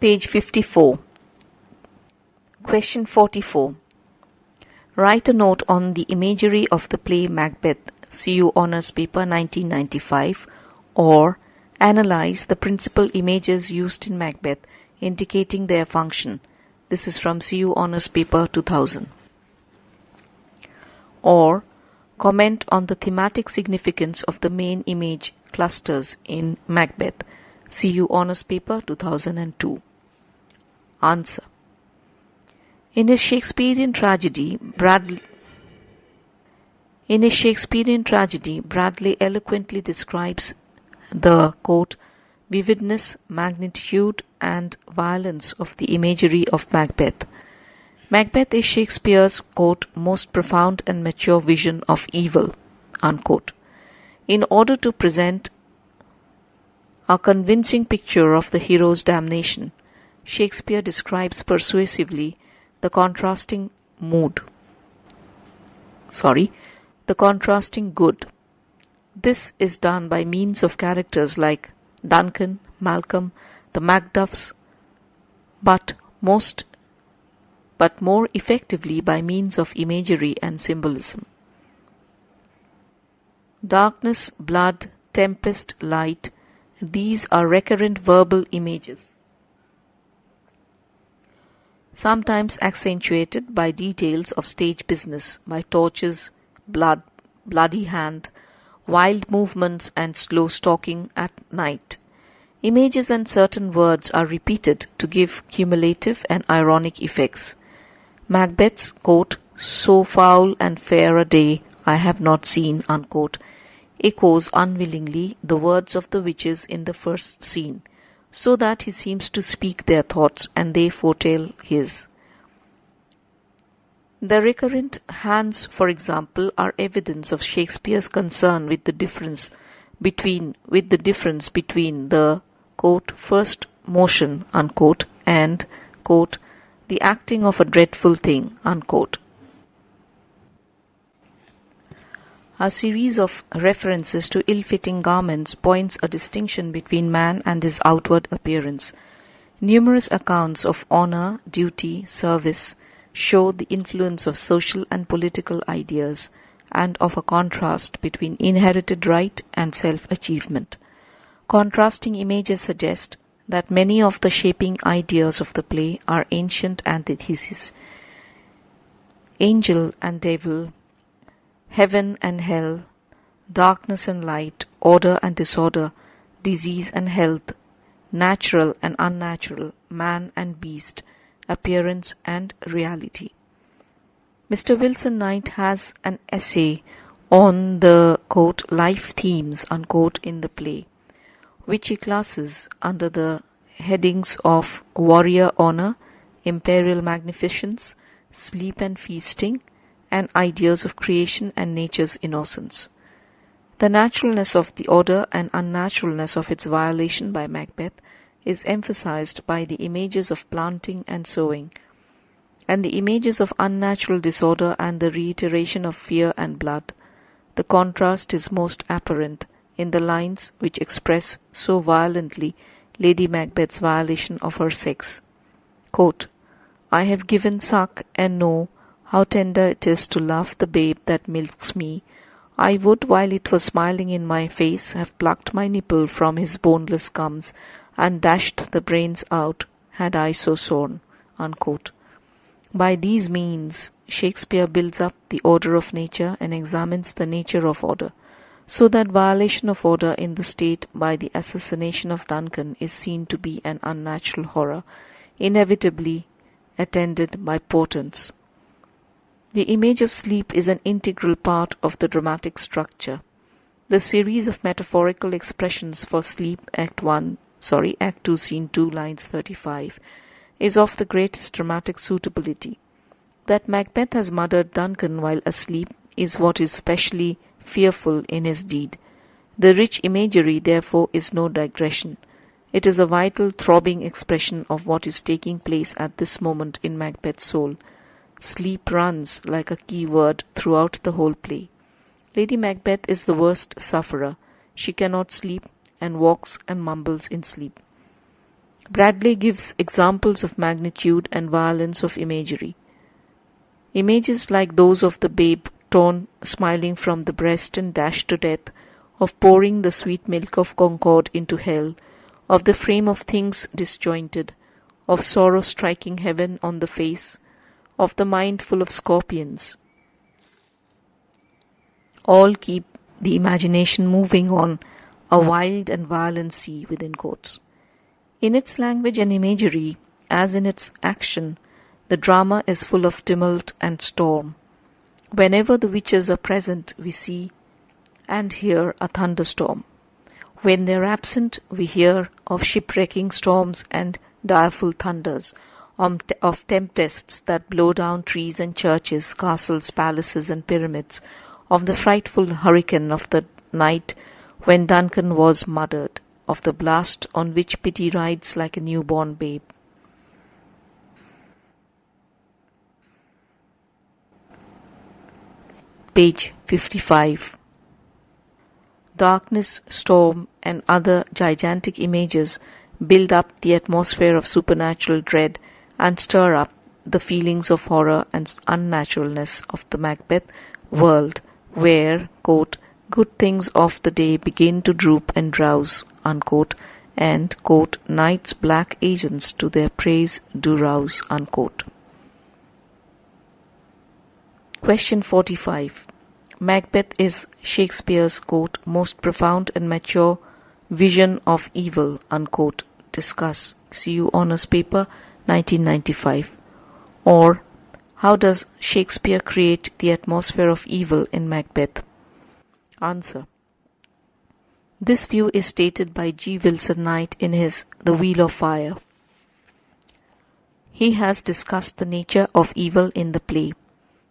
Page 54. Question 44. Write a note on the imagery of the play Macbeth, CU Honours Paper 1995, or analyze the principal images used in Macbeth, indicating their function. This is from CU Honours Paper 2000. Or comment on the thematic significance of the main image clusters in Macbeth, CU Honours Paper 2002. Answer. In his Shakespearean tragedy, Bradley eloquently describes the, quote, vividness, magnitude, and violence of the imagery of Macbeth. Macbeth is Shakespeare's, quote, most profound and mature vision of evil, unquote. In order to present a convincing picture of the hero's damnation, Shakespeare describes persuasively the contrasting good. This is done by means of characters like Duncan, Malcolm, the Macduffs, but more effectively by means of imagery and symbolism. Darkness, blood, tempest, light, these are recurrent verbal images, sometimes accentuated by details of stage business, by torches, blood, bloody hand, wild movements, and slow stalking at night. Images and certain words are repeated to give cumulative and ironic effects. Macbeth's, quote, so foul and fair a day I have not seen, unquote, echoes unwillingly the words of the witches in the first scene, so that he seems to speak their thoughts and they foretell his. The recurrent hands, for example, are evidence of Shakespeare's concern with the difference between the, quote, first motion, unquote, and, quote, the acting of a dreadful thing, unquote. A series of references to ill-fitting garments points a distinction between man and his outward appearance. Numerous accounts of honor, duty, service show the influence of social and political ideas and of a contrast between inherited right and self-achievement. Contrasting images suggest that many of the shaping ideas of the play are ancient antitheses. Angel and devil, heaven and hell, darkness and light, order and disorder, disease and health, natural and unnatural, man and beast, appearance and reality. Mr. Wilson Knight has an essay on the, quote, life themes, unquote, in the play, which he classes under the headings of warrior honor, imperial magnificence, sleep and feasting, and ideas of creation and nature's innocence. The naturalness of the order and unnaturalness of its violation by Macbeth is emphasized by the images of planting and sowing, and the images of unnatural disorder and the reiteration of fear and blood. The contrast is most apparent in the lines which express so violently Lady Macbeth's violation of her sex. Quote, I have given suck and know how tender it is to love the babe that milks me. I would, while it was smiling in my face, have plucked my nipple from his boneless gums and dashed the brains out, had I so sworn, unquote. By these means, Shakespeare builds up the order of nature and examines the nature of order, so that violation of order in the state by the assassination of Duncan is seen to be an unnatural horror, inevitably attended by portents. The image of sleep is an integral part of the dramatic structure. The series of metaphorical expressions for sleep, Act 2, Scene 2, lines 35, is of the greatest dramatic suitability. That Macbeth has murdered Duncan while asleep is what is specially fearful in his deed. The rich imagery, therefore, is no digression. It is a vital, throbbing expression of what is taking place at this moment in Macbeth's soul. Sleep runs like a key word throughout the whole play. Lady Macbeth is the worst sufferer. She cannot sleep and walks and mumbles in sleep. Bradley gives examples of magnitude and violence of imagery. Images like those of the babe torn smiling from the breast and dashed to death, of pouring the sweet milk of concord into hell, of the frame of things disjointed, of sorrow striking heaven on the face, of the mind full of scorpions, all keep the imagination moving on a wild and violent sea within quotes. In its language and imagery, as in its action, the drama is full of tumult and storm. Whenever the witches are present, we see and hear a thunderstorm. When they are absent, we hear of shipwrecking storms and direful thunders, of tempests that blow down trees and churches, castles, palaces, and pyramids, of the frightful hurricane of the night when Duncan was murdered, of the blast on which pity rides like a newborn babe. Page 55. Darkness, storm, and other gigantic images build up the atmosphere of supernatural dread and stir up the feelings of horror and unnaturalness of the Macbeth world, where, quote, good things of the day begin to droop and drowse, unquote, and, quote, night's black agents to their praise do rouse, unquote. Question 45. Macbeth is Shakespeare's, quote, most profound and mature vision of evil, unquote. Discuss. CU Honours Paper, 1995. Or, how does Shakespeare create the atmosphere of evil in Macbeth? Answer. This view is stated by G. Wilson Knight in his The Wheel of Fire. He has discussed the nature of evil in the play.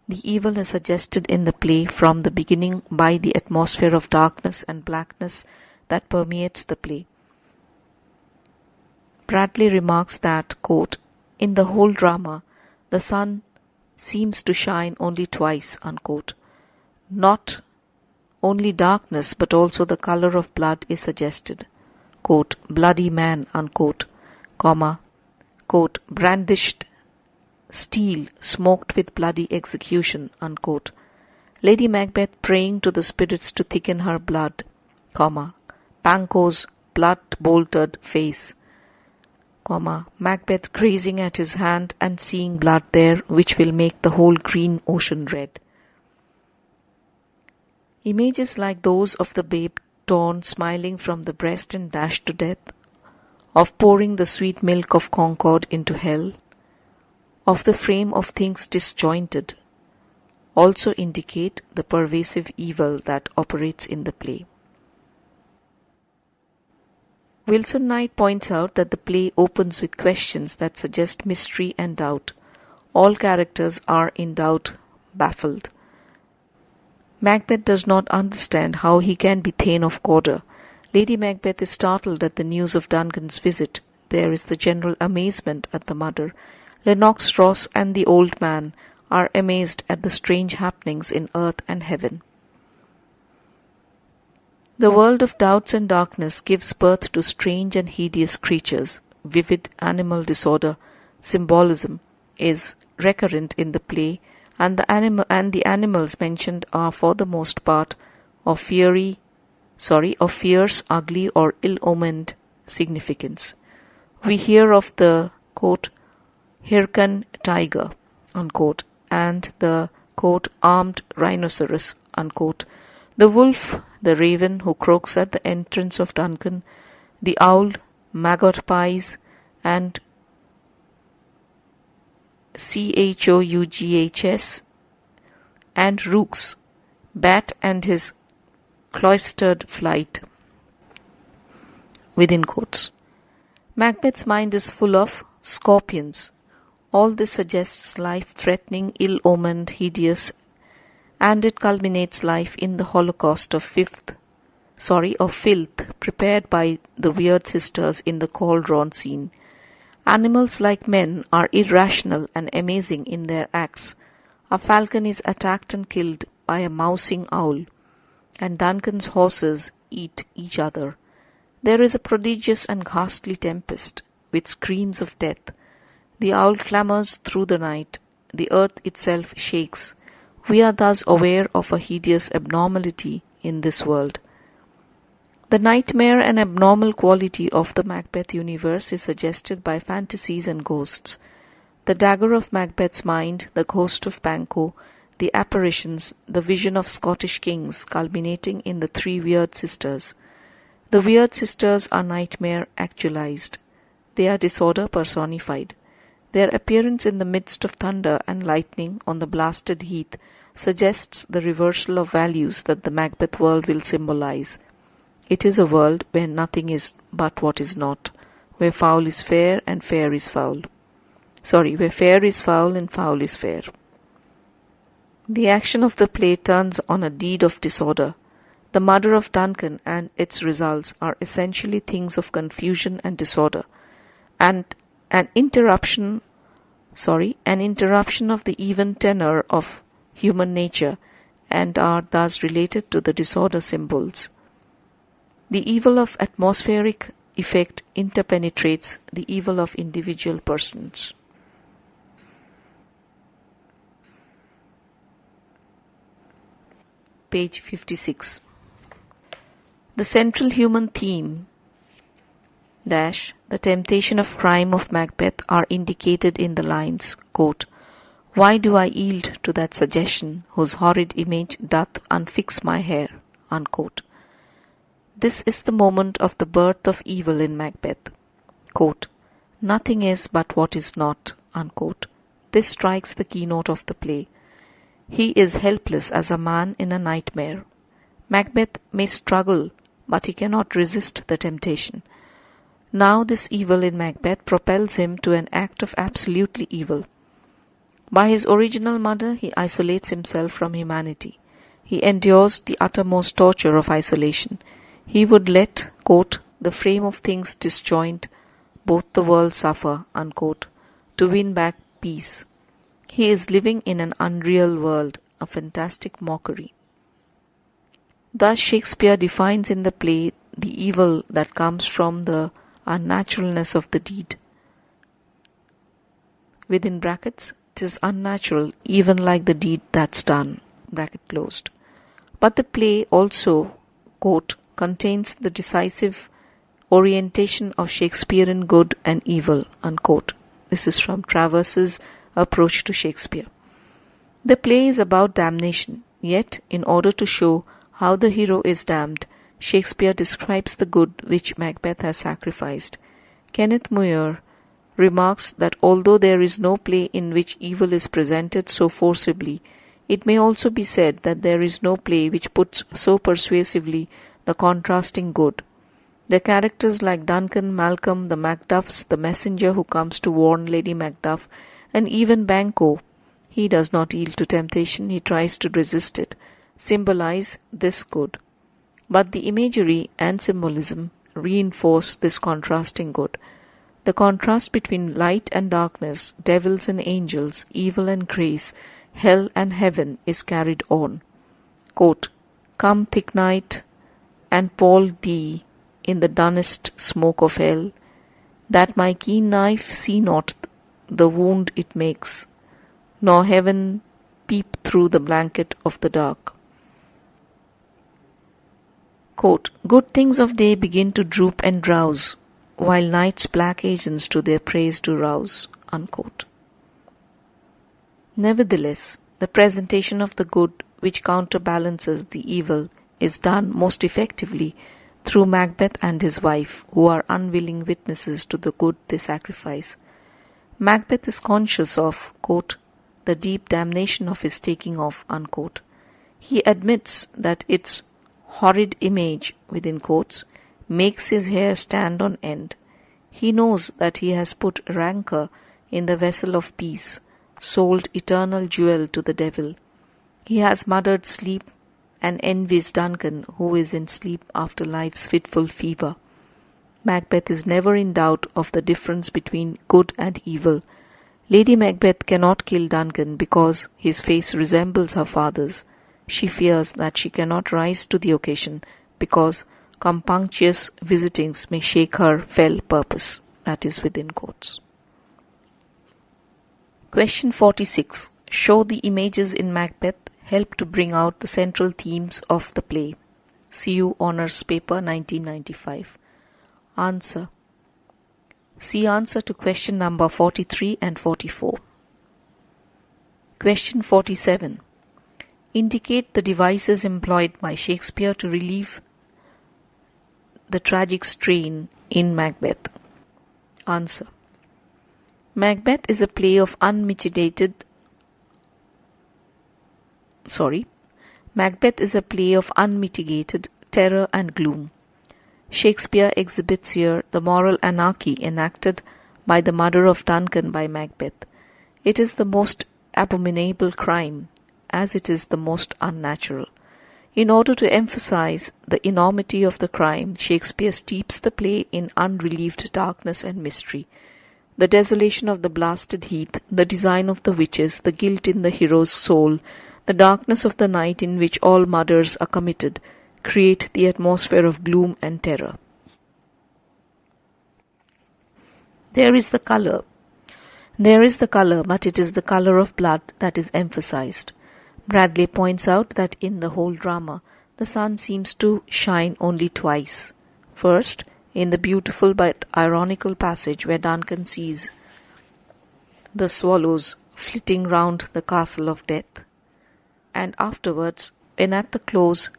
The evil is suggested in the play from the beginning by the atmosphere of darkness and blackness that permeates the play. Bradley remarks that, quote, in the whole drama, the sun seems to shine only twice, unquote. Not only darkness but also the color of blood is suggested. Quote, bloody man, unquote, comma, quote, brandished steel smoked with bloody execution, unquote. Lady Macbeth praying to the spirits to thicken her blood, comma, Banquo's blood-boltered face, comma, Macbeth grazing at his hand and seeing blood there which will make the whole green ocean red. Images like those of the babe torn smiling from the breast and dashed to death, of pouring the sweet milk of concord into hell, of the frame of things disjointed, also indicate the pervasive evil that operates in the play. Wilson Knight points out that the play opens with questions that suggest mystery and doubt. All characters are in doubt, baffled. Macbeth does not understand how he can be Thane of Cawdor. Lady Macbeth is startled at the news of Duncan's visit. There is the general amazement at the murder. Lennox Ross and the old man are amazed at the strange happenings in earth and heaven. The world of doubts and darkness gives birth to strange and hideous creatures. Vivid animal disorder symbolism is recurrent in the play, and the animals mentioned are for the most part of fierce, ugly, or ill-omened significance. We hear of the, quote, Hircan tiger, unquote, and the, quote, armed rhinoceros, unquote, the wolf, the raven who croaks at the entrance of Duncan, the owl, magpies, and choughs, and rooks, bat and his cloistered flight, within quotes. Macbeth's mind is full of scorpions. All this suggests life-threatening, ill-omened, hideous, and it culminates life in the holocaust of filth prepared by the weird sisters in the cauldron scene. Animals like men are irrational and amazing in their acts. A falcon is attacked and killed by a mousing owl, and Duncan's horses eat each other. There is a prodigious and ghastly tempest. with screams of death. The owl clamours through the night. The earth itself shakes. We are thus aware of a hideous abnormality in this world. The nightmare and abnormal quality of the Macbeth universe is suggested by fantasies and ghosts. The dagger of Macbeth's mind, the ghost of Banquo, the apparitions, the vision of Scottish kings culminating in the three weird sisters. The weird sisters are nightmare actualized. They are disorder personified. Their appearance in the midst of thunder and lightning on the blasted heath suggests the reversal of values that the Macbeth world will symbolize. It is a world where nothing is but what is not, where foul is fair and fair is foul. Where fair is foul and foul is fair. The action of the play turns on a deed of disorder. The murder of Duncan and its results are essentially things of confusion and disorder, and an interruption of the even tenor of human nature, and are thus related to the disorder symbols. The evil of atmospheric effect interpenetrates the evil of individual persons. Page 56. The central human theme the temptation of crime of Macbeth are indicated in the lines, quote, "Why do I yield to that suggestion whose horrid image doth unfix my hair?" Unquote. This is the moment of the birth of evil in Macbeth. Quote, "Nothing is but what is not." Unquote. This strikes the keynote of the play. He is helpless as a man in a nightmare. Macbeth may struggle, but he cannot resist the temptation. Now this evil in Macbeth propels him to an act of absolutely evil. By his original murder he isolates himself from humanity. He endures the uttermost torture of isolation. He would let, quote, "the frame of things disjoint, both the worlds suffer," unquote, to win back peace. He is living in an unreal world, a fantastic mockery. Thus Shakespeare defines in the play the evil that comes from the unnaturalness of the deed. Within brackets, "'tis unnatural, even like the deed that's done," bracket closed. But the play also, quote, "contains the decisive orientation of Shakespearean good and evil," unquote. This is from Travers's Approach to Shakespeare. The play is about damnation, yet in order to show how the hero is damned, Shakespeare describes the good which Macbeth has sacrificed. Kenneth Muir remarks that although there is no play in which evil is presented so forcibly, it may also be said that there is no play which puts so persuasively the contrasting good. The characters like Duncan, Malcolm, the Macduffs, the messenger who comes to warn Lady Macduff, and even Banquo, he does not yield to temptation, he tries to resist it, symbolize this good. But the imagery and symbolism reinforce this contrasting good. The contrast between light and darkness, devils and angels, evil and grace, hell and heaven is carried on. Quote, "Come thick night, and pall thee in the dunnest smoke of hell, that my keen knife see not the wound it makes, nor heaven peep through the blanket of the dark." Quote, "Good things of day begin to droop and drowse, while night's black agents to their praise do rouse." Unquote. Nevertheless, the presentation of the good which counterbalances the evil is done most effectively through Macbeth and his wife, who are unwilling witnesses to the good they sacrifice. Macbeth is conscious of, quote, "the deep damnation of his taking off," unquote. He admits that its horrid image, within quotes, makes his hair stand on end. He knows that he has put rancor in the vessel of peace, sold eternal jewel to the devil. He has murdered sleep and envies Duncan, who is in sleep after life's fitful fever. Macbeth is never in doubt of the difference between good and evil. Lady Macbeth cannot kill Duncan because his face resembles her father's. She fears that she cannot rise to the occasion because compunctious visitings may shake her fell purpose. that is within quotes. Question 46. Show the images in Macbeth help to bring out the central themes of the play. CU Honours Paper 1995. Answer. See answer to question number 43 and 44. Question 47. Indicate the devices employed by Shakespeare to relieve the tragic strain in Macbeth. Answer. Macbeth is a play of unmitigated terror and gloom. Shakespeare exhibits here the moral anarchy enacted by the murder of Duncan by Macbeth. It is the most abominable crime, as it is the most unnatural. In order to emphasize the enormity of the crime, Shakespeare steeps the play in unrelieved darkness and mystery. The desolation of the blasted heath, the design of the witches, the guilt in the hero's soul, the darkness of the night in which all murders are committed, create the atmosphere of gloom and terror. There is the colour, but it is the colour of blood that is emphasized. Bradley points out that in the whole drama, the sun seems to shine only twice. First, in the beautiful but ironical passage where Duncan sees the swallows flitting round the castle of death, and afterwards, when at the close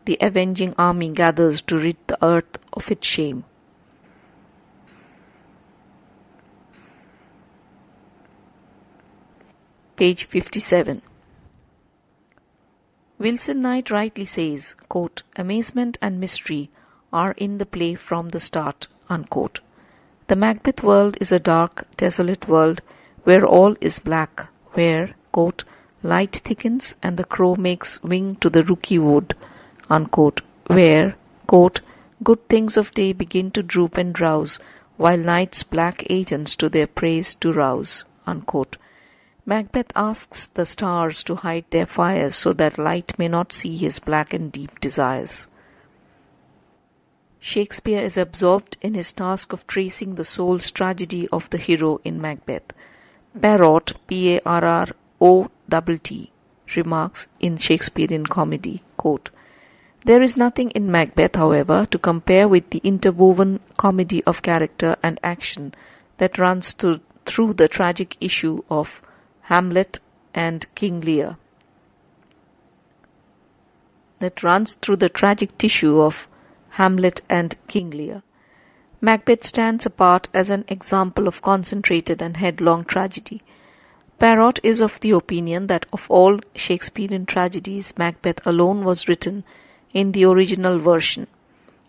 the avenging army gathers to rid the earth of its shame. Page 57. Wilson Knight rightly says, quote, amazement and mystery are in the play from the start, unquote. The Macbeth world is a dark, desolate world where all is black, where, quote, light thickens and the crow makes wing to the rooky wood, unquote, where, quote, good things of day begin to droop and drowse, while night's black agents to their praise do rouse, unquote. Macbeth asks the stars to hide their fires so that light may not see his black and deep desires. Shakespeare is absorbed in his task of tracing the soul's tragedy of the hero in Macbeth. Parrot, Parrott, remarks in Shakespearean comedy, quote, there is nothing in Macbeth, however, to compare with the interwoven comedy of character and action that runs through the tragic issue of Hamlet and King Lear. Macbeth stands apart as an example of concentrated and headlong tragedy. Parrott is of the opinion that of all Shakespearean tragedies, Macbeth alone was written in the original version.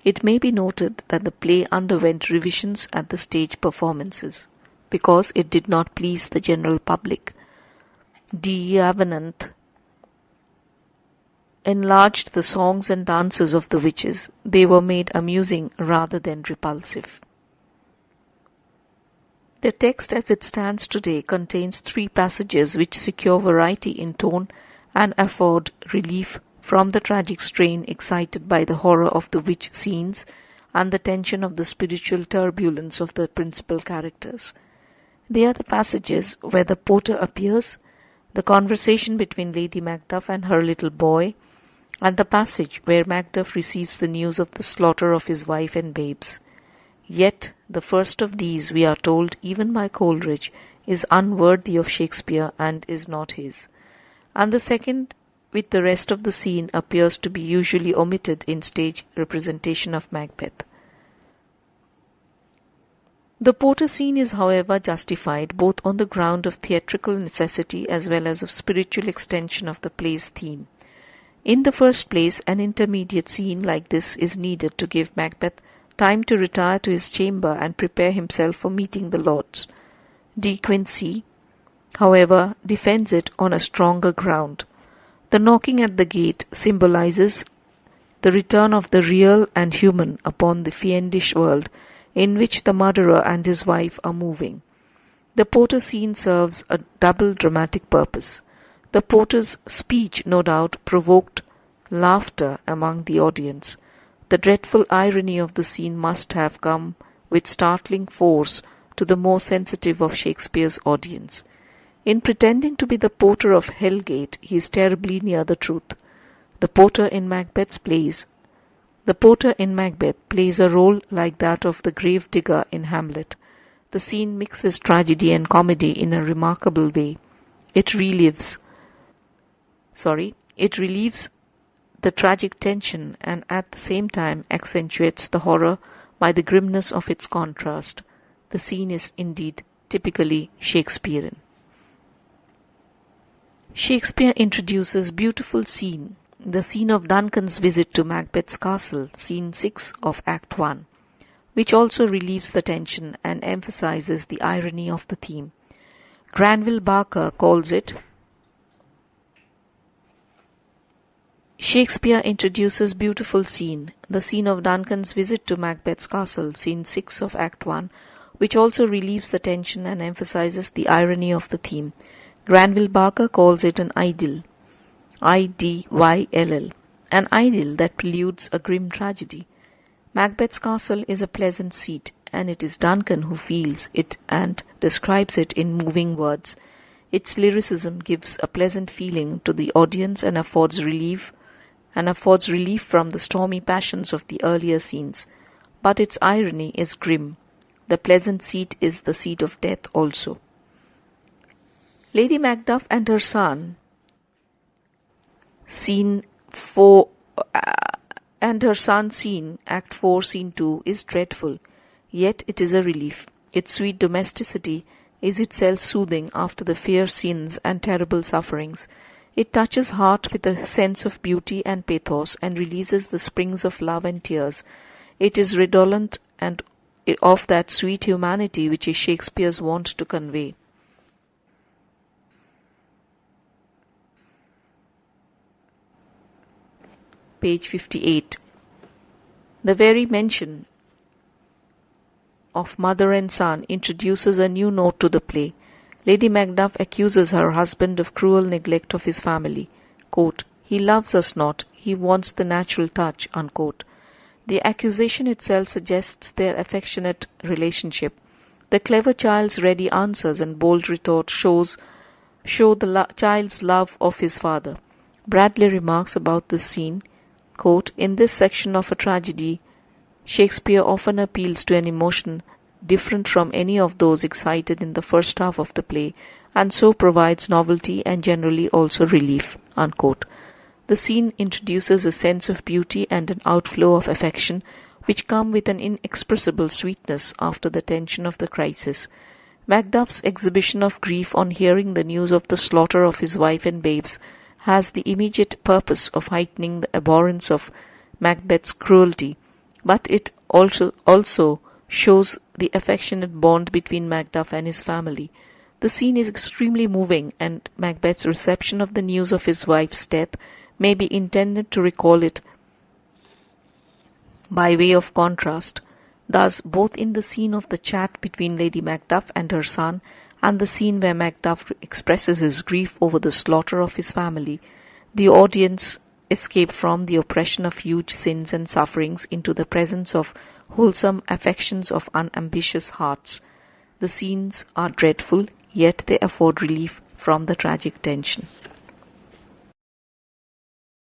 It may be noted that the play underwent revisions at the stage performances, because it did not please the general public. D. Avenant enlarged the songs and dances of the witches. They were made amusing rather than repulsive. The text as it stands today contains 3 passages which secure variety in tone and afford relief from the tragic strain excited by the horror of the witch scenes and the tension of the spiritual turbulence of the principal characters. They are the passages where the porter appears, the conversation between Lady Macduff and her little boy, and the passage where Macduff receives the news of the slaughter of his wife and babes. Yet the first of these, we are told even by Coleridge, is unworthy of Shakespeare and is not his, and the second, with the rest of the scene, appears to be usually omitted in stage representation of Macbeth. The porter scene is, however, justified both on the ground of theatrical necessity as well as of spiritual extension of the play's theme. In the first place, an intermediate scene like this is needed to give Macbeth time to retire to his chamber and prepare himself for meeting the lords. De Quincey, however, defends it on a stronger ground. The knocking at the gate symbolizes the return of the real and human upon the fiendish world in which the murderer and his wife are moving. The porter scene serves a double dramatic purpose. The porter's speech, no doubt, provoked laughter among the audience. The dreadful irony of the scene must have come with startling force to the more sensitive of Shakespeare's audience. In pretending to be the porter of Hellgate, he is terribly near the truth. The porter in Macbeth plays a role like that of the grave digger in Hamlet. The scene mixes tragedy and comedy in a remarkable way. It relieves the tragic tension and at the same time accentuates the horror by the grimness of its contrast. The scene is indeed typically Shakespearean. Shakespeare introduces beautiful scene, the scene of Duncan's visit to Macbeth's castle, scene 6 of Act 1, which also relieves the tension and emphasizes the irony of the theme. Granville Barker calls it Shakespeare introduces beautiful scene, the scene of Duncan's visit to Macbeth's castle, scene 6 of Act 1, which also relieves the tension and emphasizes the irony of the theme. Granville Barker calls it an idyll, Idyll, an idyll that preludes a grim tragedy. Macbeth's castle is a pleasant seat, and it is Duncan who feels it and describes it in moving words. Its lyricism gives a pleasant feeling to the audience and affords relief from the stormy passions of the earlier scenes. But its irony is grim. The pleasant seat is the seat of death also. Lady Macduff and her son, scene 4, Act 4, Scene 2, is dreadful, yet it is a relief. Its sweet domesticity is itself soothing after the fierce scenes and terrible sufferings. It touches heart with a sense of beauty and pathos and releases the springs of love and tears. It is redolent and of that sweet humanity which is Shakespeare's wont to convey. Page 58. The very mention of mother and son introduces a new note to the play. Lady Macduff accuses her husband of cruel neglect of his family. Quote, "He loves us not, he wants the natural touch." Unquote. The accusation itself suggests their affectionate relationship. The clever child's ready answers and bold retort show the child's love of his father. Bradley remarks about this scene, quote, "In this section of a tragedy, Shakespeare often appeals to an emotion different from any of those excited in the first half of the play, and so provides novelty and generally also relief." Unquote. The scene introduces a sense of beauty and an outflow of affection which come with an inexpressible sweetness after the tension of the crisis. Macduff's exhibition of grief on hearing the news of the slaughter of his wife and babes has the immediate purpose of heightening the abhorrence of Macbeth's cruelty, but it also shows the affectionate bond between Macduff and his family. The scene is extremely moving, and Macbeth's reception of the news of his wife's death may be intended to recall it by way of contrast. Thus, both in the scene of the chat between Lady Macduff and her son and the scene where Macduff expresses his grief over the slaughter of his family, the audience escape from the oppression of huge sins and sufferings into the presence of wholesome affections of unambitious hearts. The scenes are dreadful, yet they afford relief from the tragic tension.